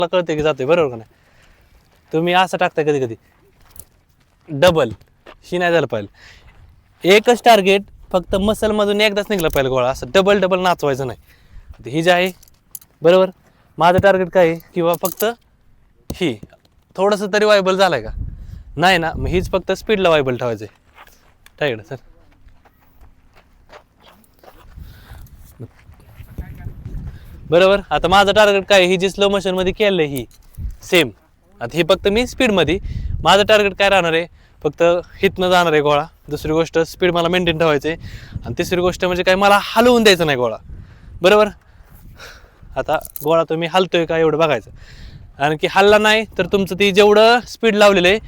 मला कळते की जाते बरोबर का नाही. तुम्ही असं टाकताय कधी कधी डबल, ही नाही झालं पाहिजे. एकच टार्गेट फक्त मसलमधून एकदाच निघलं पाहिजे गोळा, असं डबल डबल नाचवायचं नाही. ही जे आहे बरोबर, माझं टार्गेट काय आहे किंवा फक्त ही थोडंसं तरी वायबल झालं आहे का नाही ना, मग हीच फक्त स्पीडला वायबल ठेवायचं आहे. टाईड सर बरोबर. आता माझं टार्गेट काय, ही जी स्लो मोशनमध्ये केलं ही सेम, आता ही फक्त मी स्पीडमध्ये, माझं टार्गेट काय राहणार आहे, फक्त हितनं जाणार आहे गोळा. दुसरी गोष्ट स्पीड मला मेंटेन ठेवायचं आहे. आणि तिसरी गोष्ट म्हणजे काय, मला हलवून द्यायचं नाही गोळा बरोबर. आता गोळा तुम्ही हलतोय का एवढं बघायचं, कारण की हल्ला नाही तर तुमचं ती जेवढं स्पीड लावलेलं आहे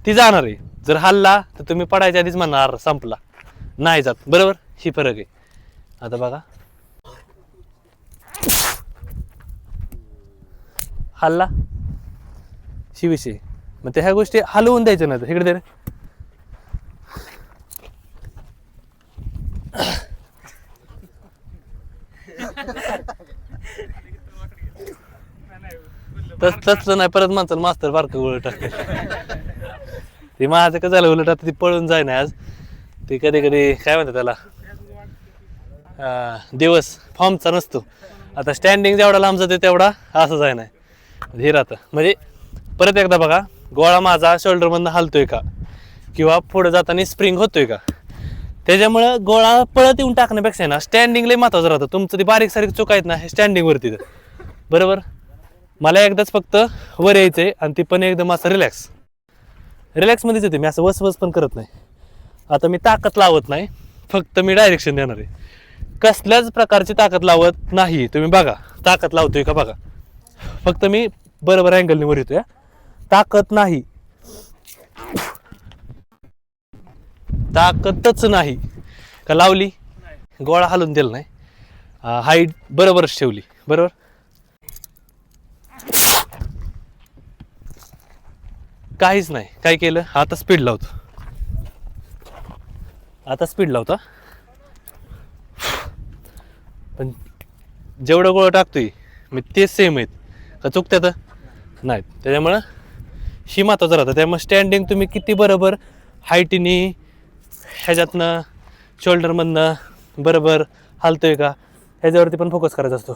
ती जाणार आहे. जर हल्ला तर तुम्ही पडायच्या आधीच म्हणणार संपला, नाही जात बरोबर. ही फरक आहे. आता बघा हल्ला ही विषय, मग त्या ह्या गोष्टी हलवून द्यायच्या नाही. इकडे दे तसलं नाही, परत माणसाला मास्तर बारकं गोळ टाकते. ते माझं कसं झालं उलट, आता ती पळून जाय ना आज, ते कधी कधी काय म्हणतात त्याला, दिवस फॉर्मचा नसतो. आता स्टँडिंग जेवढा लांब जाते तेवढा असं जाय नाही, हे राहतं. म्हणजे परत एकदा बघा, गोळा माझा शोल्डरमधनं हलतोय का किंवा पुढे जाताना स्प्रिंग होतोय का, त्याच्यामुळं गोळा पळत येऊन टाकण्यापेक्षा ना स्टँडिंग लय महत्वाचं राहतं. तुमचं ती बारीक सारीक चूक आहेत ना हे स्टँडिंगवरती बरोबर. मला एकदाच फक्त वर यायचं आहे आणि ती पण एकदम असं रिलॅक्समध्येच येते मी, असं वसवस पण करत नाही. आता मी ताकद लावत नाही, फक्त मी डायरेक्शन देणार आहे. कसल्याच प्रकारची ताकद लावत नाही. तुम्ही बघा ताकद लावतोय का बघा, फक्त मी बरोबर अँगलने वर येतोय, ताकद नाही, ताकदच नाही का लावली, गोळा हलून दिला नाही, हाईट बरोबरच ठेवली बरोबर. काहीच नाही काय केलं, आता स्पीड लावतो, आता स्पीड लावतो. पण जेवढं गोळा टाकतोय मी तेच सेम आहेत का, चुकत्यात नाहीत. त्याच्यामुळं ही महत्वाचं राहतं. त्यामुळे स्टँडिंग तुम्ही किती बरोबर हाईटीने ह्याच्यातनं शोल्डरमधनं बरोबर हलतोय का ह्याच्यावरती पण फोकस करायचा असतो.